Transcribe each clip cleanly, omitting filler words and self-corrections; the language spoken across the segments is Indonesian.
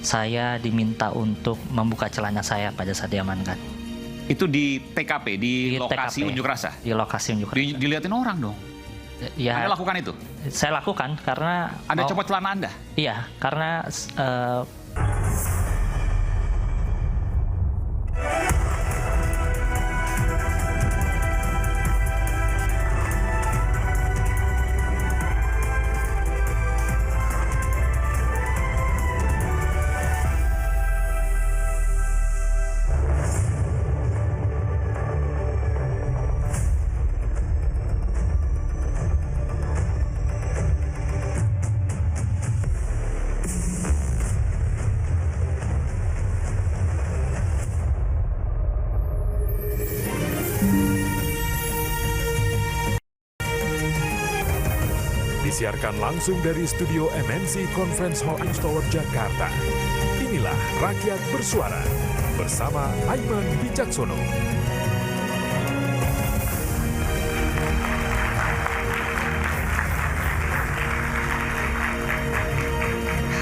saya diminta untuk membuka celana saya pada saat diamankan. Itu di TKP, di lokasi TKP, unjuk rasa? Di lokasi unjuk rasa. Dilihatin orang dong? Ya, Anda lakukan itu? saya lakukan karena... Anda copot celana Anda? Iya, karena... Disiarkan langsung dari studio MNC Conference Hall Tower Jakarta. Inilah Rakyat Bersuara bersama Aiman Wicaksono.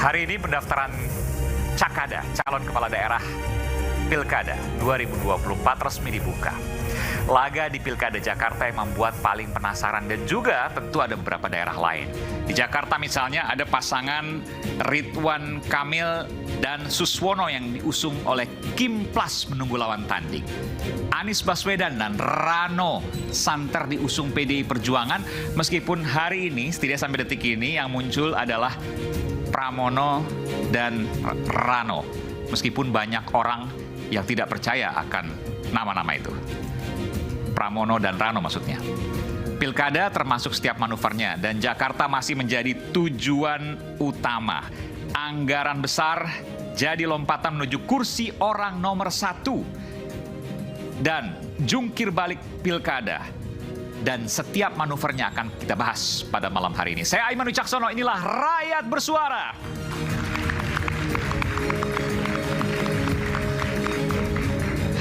Hari ini pendaftaran Cakada, calon kepala daerah Pilkada 2024 resmi dibuka. Laga di Pilkada Jakarta yang membuat paling penasaran dan juga tentu ada beberapa daerah lain. Di Jakarta misalnya ada pasangan Ridwan Kamil dan Suswono yang diusung oleh Kim Plus menunggu lawan tanding. Anies Baswedan dan Rano santer diusung PDI Perjuangan, meskipun hari ini, setidaknya sampai detik ini, yang muncul adalah Pramono dan Rano. Meskipun banyak orang yang tidak percaya akan nama-nama itu. Pramono dan Rano maksudnya. Pilkada termasuk setiap manuvernya dan Jakarta masih menjadi tujuan utama. Anggaran besar jadi lompatan menuju kursi orang nomor 1. Dan jungkir balik Pilkada. Dan setiap manuvernya akan kita bahas pada malam hari ini. Saya Aiman Wicaksono, inilah Rakyat Bersuara.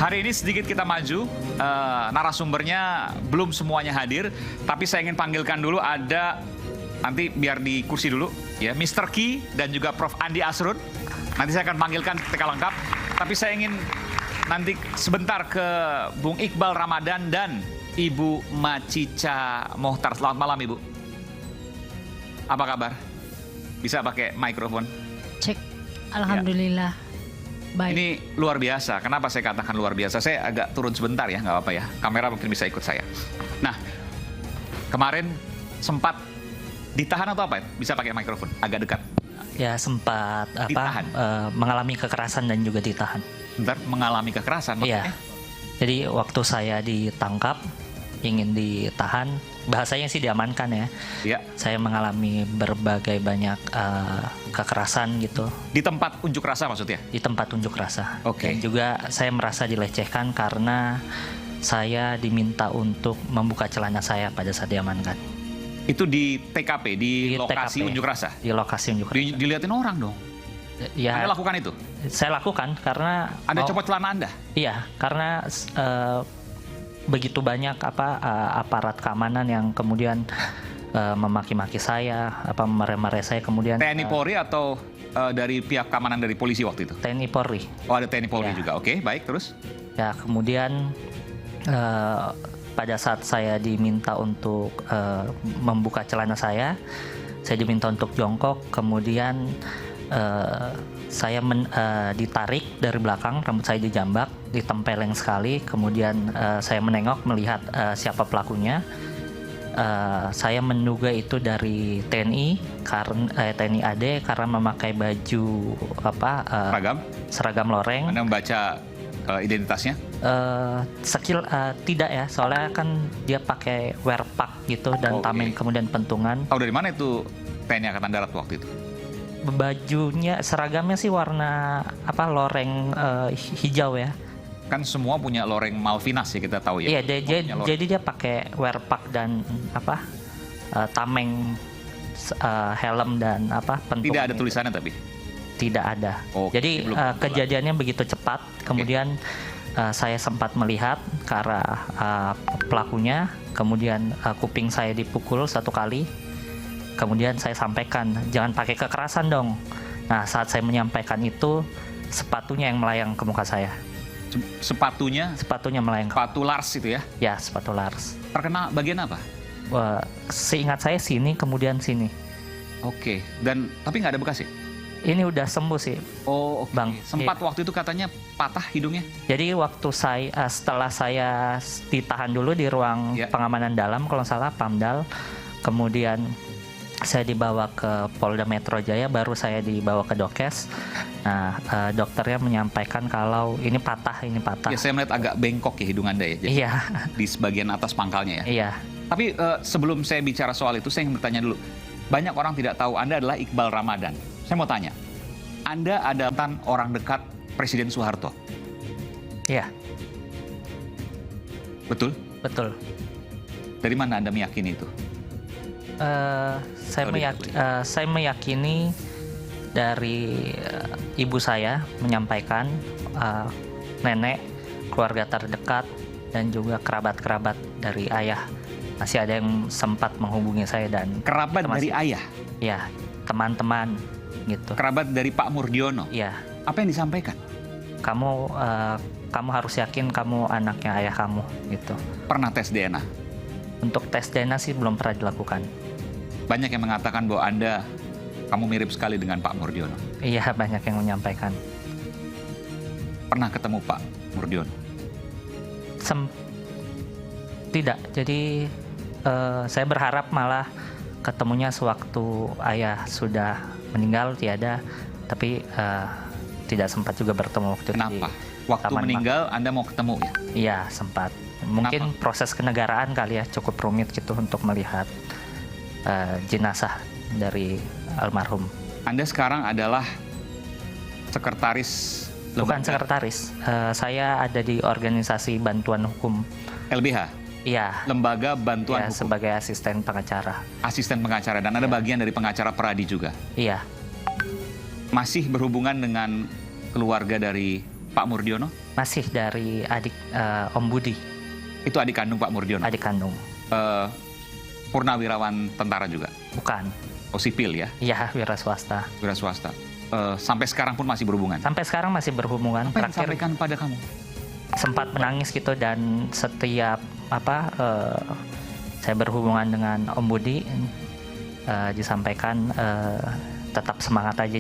Hari ini sedikit kita maju, narasumbernya belum semuanya hadir, tapi saya ingin panggilkan dulu ada, nanti biar di kursi dulu, ya, Mr. Ki dan juga Prof. Andi Asrun. Nanti saya akan panggilkan ketika lengkap, tapi saya ingin nanti sebentar ke Bung Iqbal Ramadan dan Ibu Macica Mohtar. Selamat malam, Ibu. Apa kabar? Bisa pakai mikrofon? Cek, alhamdulillah. Ya. Baik. Ini luar biasa. Kenapa saya katakan luar biasa? Saya agak turun sebentar ya, nggak apa-apa ya. Kamera mungkin bisa ikut saya. Nah, kemarin sempat ditahan atau apa ya? Bisa pakai mikrofon, agak dekat. Ya sempat mengalami kekerasan dan juga ditahan. Bentar, mengalami kekerasan maksudnya? Iya. Jadi waktu saya ditangkap, ingin ditahan, bahasanya sih diamankan ya. Iya. Saya mengalami berbagai banyak kekerasan gitu. Di tempat unjuk rasa maksudnya? Di tempat unjuk rasa. Oke. Dan juga saya merasa dilecehkan karena saya diminta untuk membuka celana saya pada saat diamankan. Itu di TKP, di lokasi TKP, unjuk rasa? Di lokasi unjuk rasa. Dilihatin orang dong? Ya, Anda lakukan itu? Saya lakukan karena... Anda copot celana Anda? Iya, karena... begitu banyak aparat keamanan yang kemudian memaki-maki saya, memarahi saya, kemudian TNI Polri atau dari pihak keamanan dari polisi waktu itu? TNI Polri. Oh, ada TNI Polri ya. juga. Oke, baik, terus? Ya, kemudian pada saat saya diminta untuk membuka celana saya diminta untuk jongkok, kemudian saya ditarik dari belakang, rambut saya dijambak, ditempeleng sekali, kemudian saya menengok melihat siapa pelakunya. Saya menduga itu dari TNI, TNI AD karena memakai baju seragam loreng. Anda membaca identitasnya? Tidak ya, soalnya kan dia pakai wear pack gitu dan tameng kemudian pentungan. Tahu dari mana itu TNI Angkatan Darat waktu itu? Bajunya, seragamnya sih warna loreng hijau ya. Kan semua punya loreng Malvinas ya, kita tahu ya. Iya, jadi dia pakai wear pack dan tameng, helm dan pentung. Tidak ada tulisannya tapi? Tidak ada. Jadi kejadiannya begitu cepat. Kemudian saya sempat melihat ke arah pelakunya. Kemudian kuping saya dipukul 1 kali. Kemudian saya sampaikan, jangan pakai kekerasan dong. Nah, saat saya menyampaikan itu, sepatunya yang melayang ke muka saya. Sepatunya? Sepatunya melayang. Sepatu Lars itu ya? Ya, sepatu Lars. Terkena bagian apa? Wah, seingat saya sini, kemudian sini. Oke, tapi nggak ada bekas ya? Ini udah sembuh sih. Oh, oke. Bang. Sempat waktu itu katanya patah hidungnya? Jadi waktu setelah saya ditahan dulu di ruang pengamanan dalam, kalau nggak salah Pamdal, kemudian saya dibawa ke Polda Metro Jaya, baru saya dibawa ke Dokes. Nah, dokternya menyampaikan kalau ini patah. Ya, saya melihat agak bengkok ya hidung Anda ya. Jadi iya. Di sebagian atas pangkalnya ya. Iya. Tapi sebelum saya bicara soal itu, saya ingin bertanya dulu. Banyak orang tidak tahu Anda adalah Iqbal Ramadan. Saya mau tanya, Anda adalah orang dekat Presiden Soeharto? Iya. Betul? Betul. Dari mana Anda meyakini itu? Saya meyakini dari ibu saya menyampaikan, nenek, keluarga terdekat, dan juga kerabat-kerabat dari ayah. Masih ada yang sempat menghubungi saya dan kerabat dari ayah? Ya, teman-teman gitu. Kerabat dari Pak Murdiono? Iya. Apa yang disampaikan? Kamu harus yakin kamu anaknya ayah kamu gitu. Pernah tes DNA? Untuk tes DNA sih belum pernah dilakukan. Banyak yang mengatakan bahwa kamu mirip sekali dengan Pak Murdiono. Iya, banyak yang menyampaikan. Pernah ketemu Pak Murdiono? Tidak. Jadi saya berharap malah ketemunya sewaktu ayah sudah meninggal, tiada. Tapi tidak sempat juga bertemu waktu itu. Kenapa? Waktu meninggal Anda mau ketemu ya? Iya, sempat. Mungkin Kenapa? proses kenegaraan kali ya cukup rumit gitu untuk melihat jenazah dari almarhum. Anda sekarang adalah sekretaris lembaga? Bukan sekretaris, saya ada di organisasi bantuan hukum. LBH? Iya. Lembaga Bantuan Hukum? Sebagai asisten pengacara. Asisten pengacara, dan ada bagian dari pengacara Peradi juga? Iya. Masih berhubungan dengan keluarga dari Pak Murdiono? Masih dari adik Om Budi. Itu adik kandung Pak Murdiono? Adik kandung. Purnawirawan tentara juga? Bukan. Oh, sipil ya? Iya, wira swasta. Wira swasta. Sampai sekarang pun masih berhubungan? Sampai sekarang masih berhubungan. Apa yang disampaikan pada kamu? Sempat menangis gitu, dan setiap saya berhubungan dengan Om Budi, disampaikan tetap semangat aja,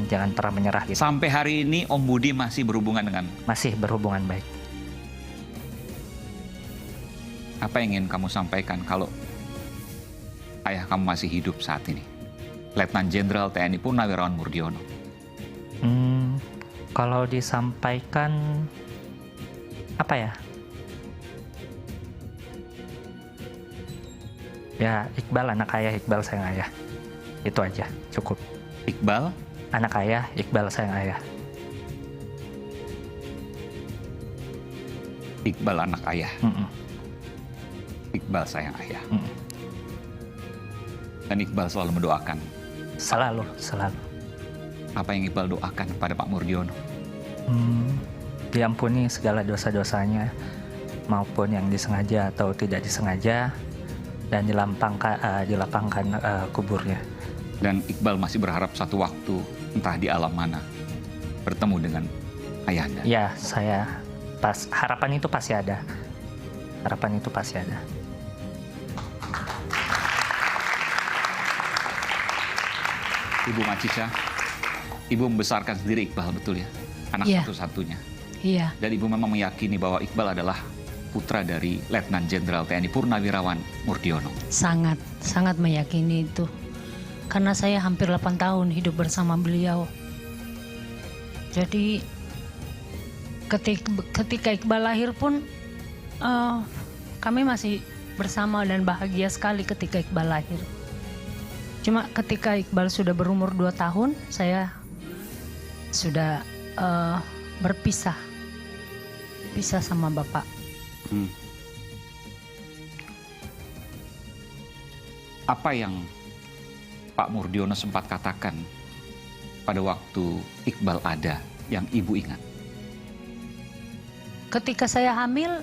jangan pernah menyerah gitu. Sampai hari ini Om Budi masih berhubungan dengan? Masih berhubungan baik. Apa yang ingin kamu sampaikan kalau ayah kamu masih hidup saat ini? Letnan Jenderal TNI Purnawirawan Murdiono. Kalau disampaikan apa ya? Ya, Iqbal anak ayah, Iqbal sayang ayah. Itu aja, cukup. Iqbal anak ayah, Iqbal sayang ayah. Iqbal anak ayah. Iqbal sayang ayah. Dan Iqbal selalu mendoakan? Selalu. Apa yang Iqbal doakan pada Pak Murdiono? Diampuni segala dosa-dosanya, maupun yang disengaja atau tidak disengaja, dan dilapangkan kuburnya. Dan Iqbal masih berharap satu waktu, entah di alam mana, bertemu dengan ayahnya. Ya, harapan itu pasti ada. Harapan itu pasti ada. Ibu Macica, Ibu membesarkan sendiri Iqbal, betul ya? Anak satu-satunya. Iya. Dan Ibu memang meyakini bahwa Iqbal adalah putra dari Letnan Jenderal TNI Purnawirawan Murdiono. Sangat meyakini itu. Karena saya hampir 8 tahun hidup bersama beliau. Jadi ketika Iqbal lahir pun kami masih bersama dan bahagia sekali ketika Iqbal lahir. Cuma ketika Iqbal sudah berumur 2 tahun, saya sudah berpisah sama Bapak. Apa yang Pak Murdiono sempat katakan pada waktu Iqbal ada yang Ibu ingat? Ketika saya hamil,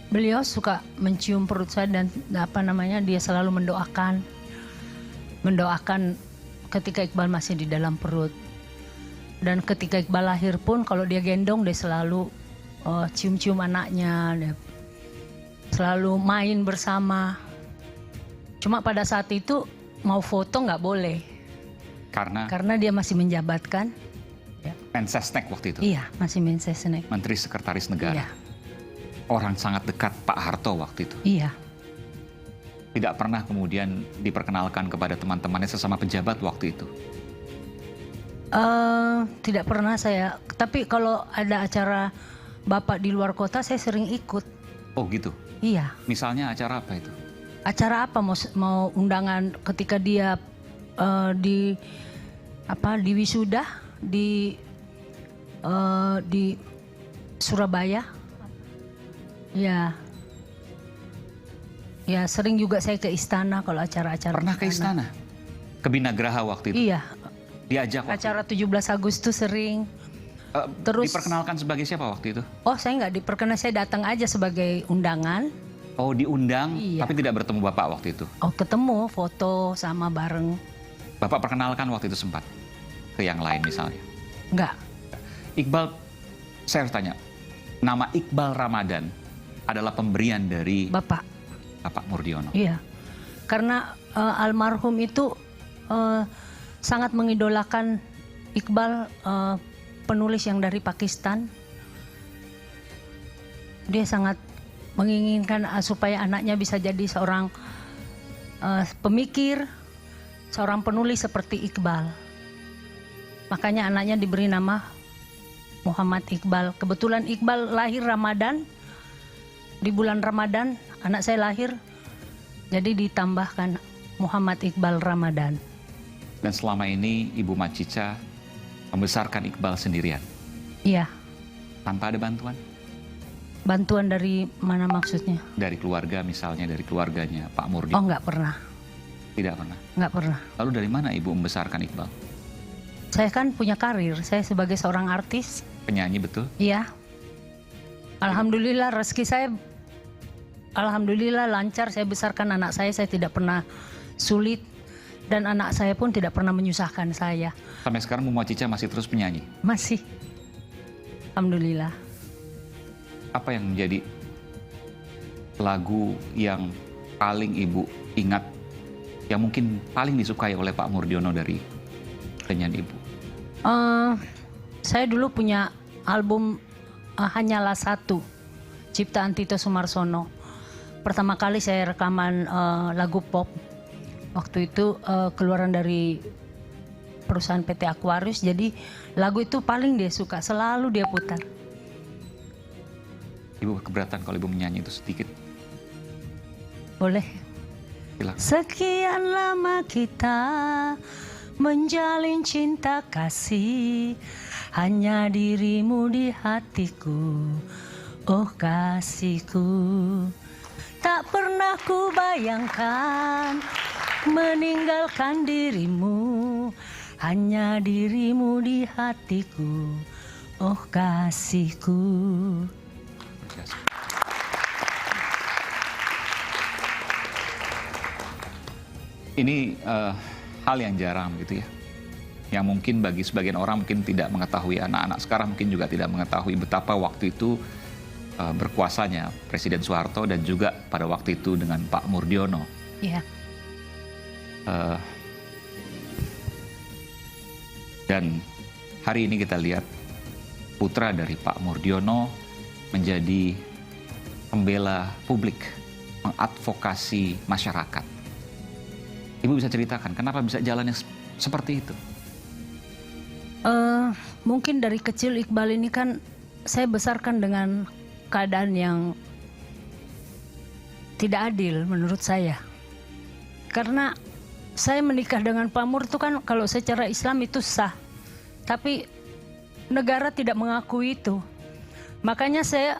beliau suka mencium perut saya dan dia selalu mendoakan ketika Iqbal masih di dalam perut. Dan ketika Iqbal lahir pun kalau dia gendong dia selalu cium-cium anaknya, dia selalu main bersama. Cuma pada saat itu mau foto nggak boleh. Karena dia masih menjabatkan. Mensesnek waktu itu? Iya, masih Mensesnek. Menteri Sekretaris Negara? Iya. Orang sangat dekat Pak Harto waktu itu? Iya. Tidak pernah kemudian diperkenalkan kepada teman-temannya sesama pejabat waktu itu? Tidak pernah saya. Tapi kalau ada acara Bapak di luar kota saya sering ikut. Oh gitu? Iya. Misalnya acara apa itu? Acara apa? Mau undangan ketika dia di wisuda di Surabaya. Ya. Ya, sering juga saya ke istana kalau acara-acara. Pernah ke istana? Ke Binagraha waktu itu? Iya. Diajak waktu acara 17 Agustus sering. Terus diperkenalkan sebagai siapa waktu itu? Oh, saya nggak diperkenalkan, saya datang aja sebagai undangan. Oh, diundang, iya. Tapi tidak bertemu Bapak waktu itu? Oh, ketemu, foto sama bareng. Bapak perkenalkan waktu itu sempat? Ke yang lain misalnya? Enggak. Iqbal, saya harus tanya, nama Iqbal Ramadan adalah pemberian dari Bapak Murdiono? Iya, karena almarhum itu sangat mengidolakan Iqbal, penulis yang dari Pakistan. Dia sangat menginginkan supaya anaknya bisa jadi seorang pemikir, seorang penulis seperti Iqbal. Makanya anaknya diberi nama Muhammad Iqbal. Kebetulan Iqbal lahir Ramadan, di bulan Ramadan anak saya lahir, jadi ditambahkan Muhammad Iqbal Ramadan. Dan selama ini Ibu Macica membesarkan Iqbal sendirian? Iya. Tanpa ada bantuan? Bantuan dari mana maksudnya? Dari keluarga misalnya, dari keluarganya Pak Murdiono? Oh, nggak pernah. Tidak pernah? Nggak pernah. Lalu dari mana Ibu membesarkan Iqbal? Saya kan punya karir, saya sebagai seorang artis. Penyanyi betul? Iya. Alhamdulillah rezeki saya, alhamdulillah lancar, saya besarkan anak saya tidak pernah sulit. Dan anak saya pun tidak pernah menyusahkan saya. Sampai sekarang Bu Macica masih terus penyanyi? Masih. Alhamdulillah. Apa yang menjadi lagu yang paling Ibu ingat, yang mungkin paling disukai oleh Pak Murdiono dari penyanyi Ibu? Saya dulu punya album Hanyalah Satu, ciptaan Tito Sumarsono. Pertama kali saya rekaman lagu pop. Waktu itu keluaran dari perusahaan PT Aquarius, jadi lagu itu paling dia suka, selalu dia putar. Ibu keberatan kalau Ibu menyanyi itu sedikit? Boleh. Silakan. Sekian lama kita menjalin cinta kasih, hanya dirimu di hatiku, oh kasihku. Tak pernah ku bayangkan meninggalkan dirimu, hanya dirimu di hatiku, oh kasihku. Ini hal yang jarang gitu ya, yang mungkin bagi sebagian orang mungkin tidak mengetahui, anak-anak sekarang mungkin juga tidak mengetahui betapa waktu itu berkuasanya Presiden Soeharto dan juga pada waktu itu dengan Pak Murdiono. Iya. Dan hari ini kita lihat putra dari Pak Murdiono menjadi pembela publik, mengadvokasi masyarakat. Ibu bisa ceritakan kenapa bisa jalannya seperti itu? Mungkin dari kecil Iqbal ini kan saya besarkan dengan keadaan yang tidak adil menurut saya. Karena saya menikah dengan Pak Mur itu kan kalau secara Islam itu sah. Tapi negara tidak mengakui itu. Makanya saya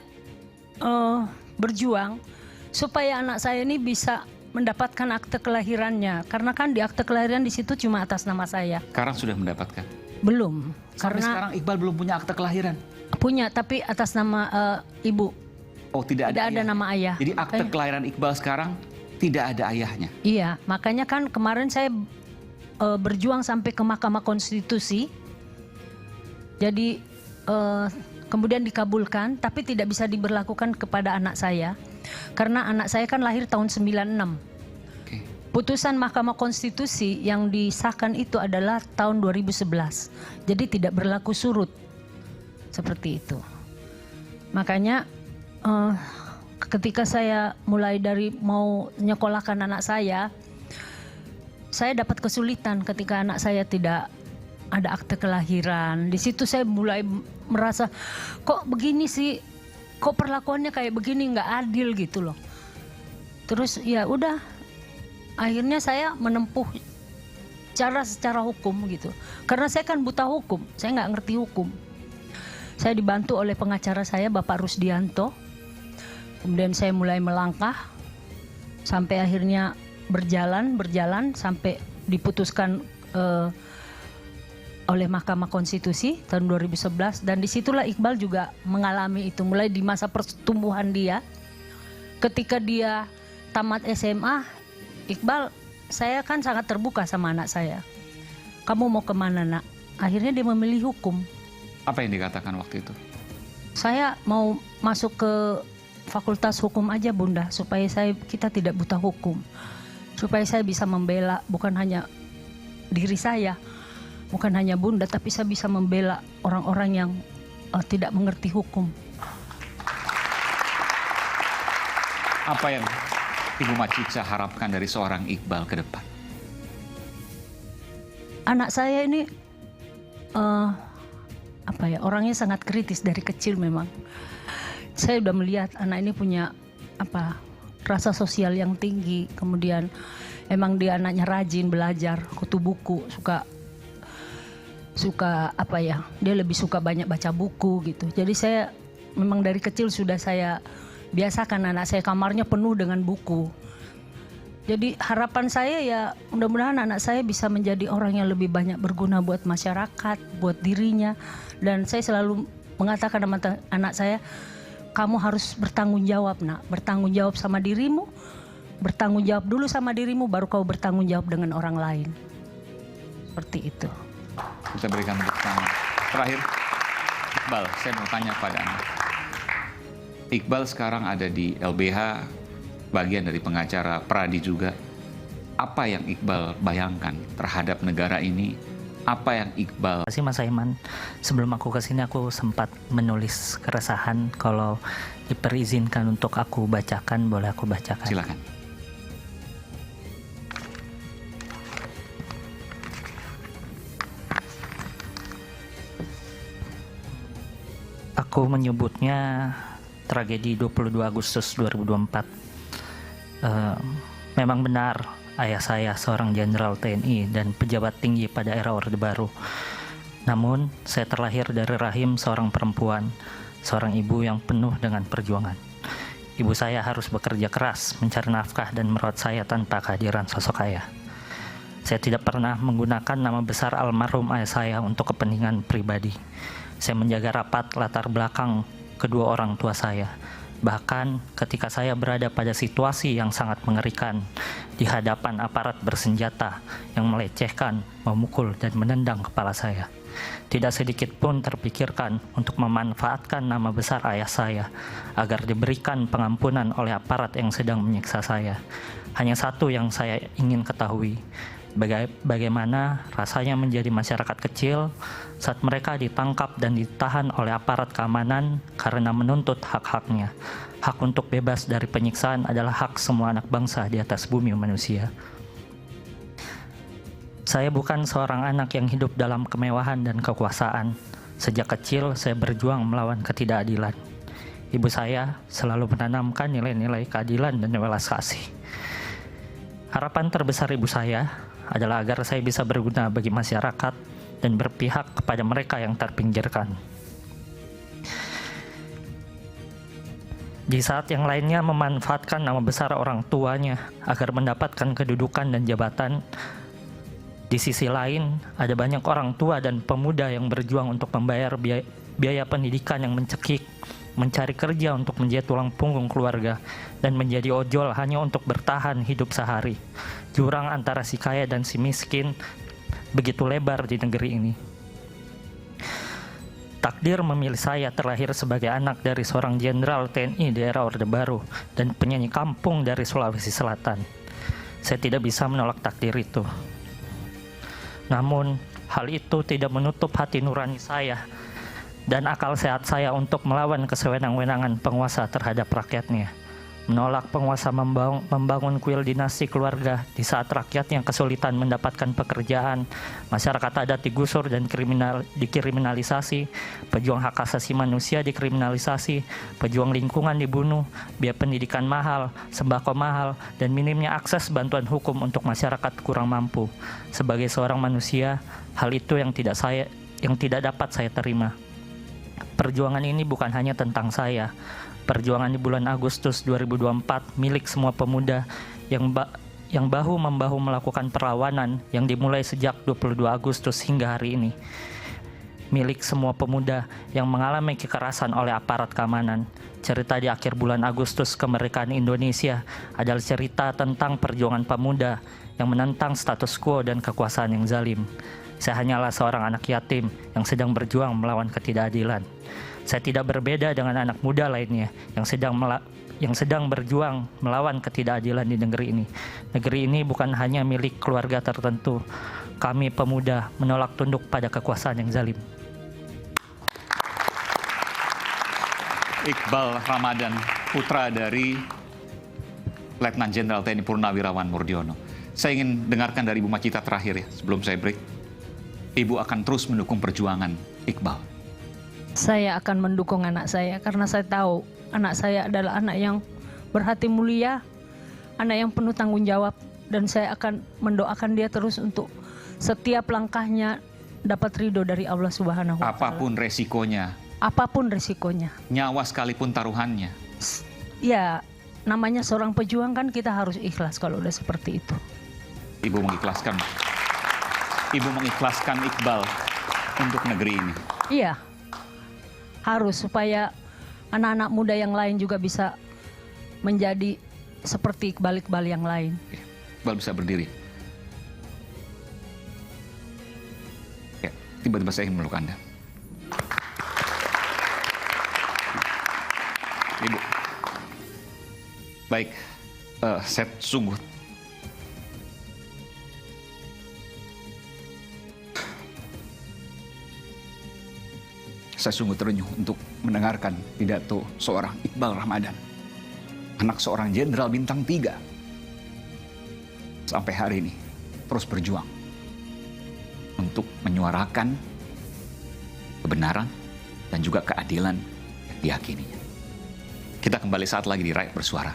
berjuang supaya anak saya ini bisa mendapatkan akte kelahirannya, karena kan di akte kelahiran di situ cuma atas nama saya. Sekarang sudah mendapatkan? Belum. Sampai karena sekarang Iqbal belum punya akte kelahiran? Punya, tapi atas nama ibu. Oh, tidak ada nama ayah. Jadi akte kelahiran Iqbal sekarang tidak ada ayahnya? Iya, makanya kan kemarin saya berjuang sampai ke Mahkamah Konstitusi. Jadi kemudian dikabulkan, tapi tidak bisa diberlakukan kepada anak saya. Karena anak saya kan lahir tahun 96. Putusan Mahkamah Konstitusi yang disahkan itu adalah tahun 2011. Jadi tidak berlaku surut. Seperti itu. Makanya ketika saya mulai dari mau nyekolahkan anak saya dapat kesulitan ketika anak saya tidak ada akte kelahiran. Di situ saya mulai merasa kok begini sih, kok perlakuannya kayak begini, nggak adil gitu loh. Terus ya udah, akhirnya saya menempuh cara secara hukum gitu. Karena saya kan buta hukum, saya nggak ngerti hukum. Saya dibantu oleh pengacara saya, Bapak Rusdianto. Kemudian saya mulai melangkah sampai akhirnya berjalan sampai diputuskan oleh Mahkamah Konstitusi tahun 2011, dan disitulah Iqbal juga mengalami itu. Mulai di masa pertumbuhan dia, ketika dia tamat SMA, Iqbal, saya kan sangat terbuka sama anak saya. Kamu mau kemana, nak? Akhirnya dia memilih hukum. Apa yang dikatakan waktu itu? Saya mau masuk ke Fakultas Hukum aja, Bunda, supaya kita tidak buta hukum, supaya saya bisa membela bukan hanya diri saya, bukan hanya Bunda, tapi saya bisa membela orang-orang yang tidak mengerti hukum. Apa yang Ibu Macica harapkan dari seorang Iqbal ke depan? Anak saya ini orangnya sangat kritis dari kecil memang. Saya sudah melihat anak ini punya rasa sosial yang tinggi. Kemudian emang dia anaknya rajin belajar, kutu buku, dia lebih suka banyak baca buku gitu. Jadi saya memang dari kecil sudah saya biasakan anak saya kamarnya penuh dengan buku. Jadi harapan saya ya mudah-mudahan anak saya bisa menjadi orang yang lebih banyak berguna buat masyarakat, buat dirinya. Dan saya selalu mengatakan sama anak saya, kamu harus bertanggung jawab, nak. Bertanggung jawab sama dirimu, bertanggung jawab dulu sama dirimu, baru kau bertanggung jawab dengan orang lain. Seperti itu. Kita berikan tepuk tangan. Terakhir, Iqbal, saya mau tanya pada Anda. Iqbal sekarang ada di LBH, bagian dari pengacara Pradi juga. Apa yang Iqbal bayangkan terhadap negara ini? Apa yang Iqbal... Terima kasih Mas Aiman. Sebelum aku kesini aku sempat menulis keresahan. Kalau diperizinkan untuk aku bacakan, boleh aku bacakan? Silakan. Aku menyebutnya tragedi 22 Agustus 2024. Memang benar, ayah saya seorang jenderal TNI dan pejabat tinggi pada era Orde Baru. Namun, saya terlahir dari rahim seorang perempuan, seorang ibu yang penuh dengan perjuangan. Ibu saya harus bekerja keras, mencari nafkah dan merawat saya tanpa kehadiran sosok ayah. Saya tidak pernah menggunakan nama besar almarhum ayah saya untuk kepentingan pribadi. Saya menjaga rapat latar belakang kedua orang tua saya. Bahkan ketika saya berada pada situasi yang sangat mengerikan di hadapan aparat bersenjata yang melecehkan, memukul, dan menendang kepala saya, tidak sedikit pun terpikirkan untuk memanfaatkan nama besar ayah saya agar diberikan pengampunan oleh aparat yang sedang menyiksa saya. Hanya satu yang saya ingin ketahui, bagaimana rasanya menjadi masyarakat kecil saat mereka ditangkap dan ditahan oleh aparat keamanan karena menuntut hak-haknya. Hak untuk bebas dari penyiksaan adalah hak semua anak bangsa di atas bumi manusia. Saya bukan seorang anak yang hidup dalam kemewahan dan kekuasaan. Sejak kecil saya berjuang melawan ketidakadilan. Ibu saya selalu menanamkan nilai-nilai keadilan dan welas kasih. Harapan terbesar ibu saya adalah agar saya bisa berguna bagi masyarakat dan berpihak kepada mereka yang terpinggirkan. Di saat yang lainnya memanfaatkan nama besar orang tuanya agar mendapatkan kedudukan dan jabatan, di sisi lain ada banyak orang tua dan pemuda yang berjuang untuk membayar biaya pendidikan yang mencekik, mencari kerja untuk menjadi tulang punggung keluarga, dan menjadi ojol hanya untuk bertahan hidup sehari. Jurang antara si kaya dan si miskin begitu lebar di negeri ini. Takdir memilih saya terlahir sebagai anak dari seorang jenderal TNI di era Orde Baru dan penyanyi kampung dari Sulawesi Selatan. Saya tidak bisa menolak takdir itu. Namun, hal itu tidak menutup hati nurani saya dan akal sehat saya untuk melawan kesewenang-wenangan penguasa terhadap rakyatnya. Menolak penguasa membangun kuil dinasti keluarga di saat rakyat yang kesulitan mendapatkan pekerjaan, masyarakat adat digusur dan dikriminalisasi, pejuang hak asasi manusia dikriminalisasi, pejuang lingkungan dibunuh, biaya pendidikan mahal, sembako mahal, dan minimnya akses bantuan hukum untuk masyarakat kurang mampu. Sebagai seorang manusia, hal itu yang tidak dapat saya terima. Perjuangan ini bukan hanya tentang saya. Perjuangan di bulan Agustus 2024 milik semua pemuda yang bahu-membahu melakukan perlawanan yang dimulai sejak 22 Agustus hingga hari ini. Milik semua pemuda yang mengalami kekerasan oleh aparat keamanan. Cerita di akhir bulan Agustus kemerdekaan Indonesia adalah cerita tentang perjuangan pemuda yang menentang status quo dan kekuasaan yang zalim. Saya hanyalah seorang anak yatim yang sedang berjuang melawan ketidakadilan. Saya tidak berbeda dengan anak muda lainnya yang sedang berjuang melawan ketidakadilan di negeri ini. Negeri ini bukan hanya milik keluarga tertentu. Kami pemuda menolak tunduk pada kekuasaan yang zalim. Iqbal Ramadan, putra dari Letnan Jenderal TNI Purnawirawan Murdiono. Saya ingin dengarkan dari Ibu Macita terakhir ya, sebelum saya break. Ibu akan terus mendukung perjuangan Iqbal. Saya akan mendukung anak saya karena saya tahu anak saya adalah anak yang berhati mulia, anak yang penuh tanggung jawab, dan saya akan mendoakan dia terus untuk setiap langkahnya dapat ridho dari Allah Subhanahu wa Ta'ala. Apapun resikonya. Apapun resikonya. Nyawa sekalipun taruhannya. Ya, namanya seorang pejuang kan kita harus ikhlas kalau udah seperti itu. Ibu mengikhlaskan Iqbal untuk negeri ini. Iya. Harus supaya anak-anak muda yang lain juga bisa menjadi seperti Iqbal yang lain. Iqbal bisa berdiri. Ya, tiba-tiba saya ingin meluk Anda. Ibu. Baik, saya sungguh terenyuh untuk mendengarkan pidato seorang Iqbal Ramadan, anak seorang jenderal bintang 3. Sampai hari ini terus berjuang untuk menyuarakan kebenaran dan juga keadilan yang diyakininya. Kita kembali saat lagi di Rakyat Bersuara.